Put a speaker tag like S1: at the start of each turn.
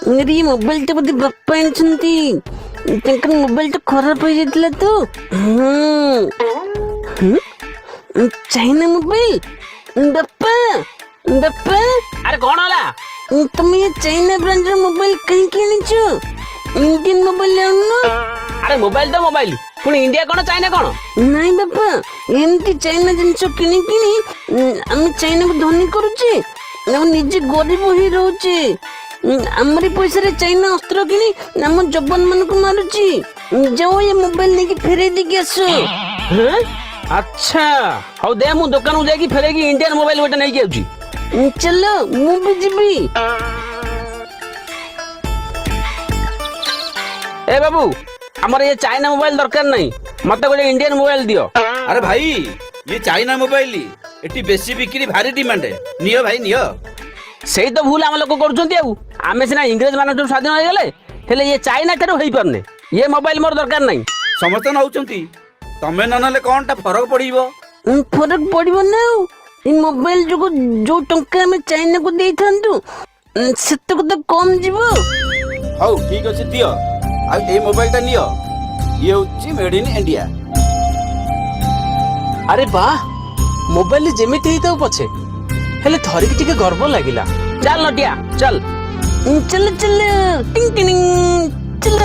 S1: मेरी ये मोबाइल तो बोधे बापा आनिछंती तांकर मोबाइल तो खराब हो जाइतला तो चाइना मोबाइल बापा बापा
S2: अरे कौन होला
S1: तुम ये चाइना ब्रांड मोबाइल कहीं के आनिछो इंडियन मोबाइल लाउनो
S2: अरे मोबाइल तो मोबाइल पुणी इंडिया कौन चाइना कौन
S1: नहीं बापा एमती चाइना जिनस किणी किणी आम चाइना को धनी करुचे निजे गरीब ही रोचे आमरी पैसा रे चाइना अस्त्र किणी आम जवान मान को मारुची जाओ ये मोबाइल लेके फेरे देके आसो
S2: हैं? अच्छा हौ दे मु दुकान को जाकी फेरेगी इंडियन मोबाइल गोटे नहीं आउची
S1: चलो मु भी जीवी
S2: ए बाबू हमर ये चाइना मोबाइल दरकार नहीं मत गोटे इंडियन मोबाइल दियो
S3: अरे भाई ये चाइना मोबाइल एटी बेसी बिक्री भारी डिमांड है नियो भाई नियो
S2: सेही तो भूल आम लोक करुछंती आउ आमे सिना इंग्रेज मान जो स्वाधीन हो गले हेले ये चाइना ठारो होई परने ये मोबाइल मोर दरकार नहीं
S3: समस्त नौचंती तमे न नले कोनटा फरक पड़िबो
S1: फरक पड़िबो ना इन मोबाइल जो टंका में चाइना को देई थांतु सेतक तो कम जीवो
S3: हौ ठीक अछि दियो आ ए मोबाइल ता नियो ये होची मेड इन इंडिया
S2: अरे वाह मोबाइल जेमिति हेतो पछे हेले थरिक टिके गर्व लागिला चल नटिया चल
S1: चल चल टिंग टिंग चल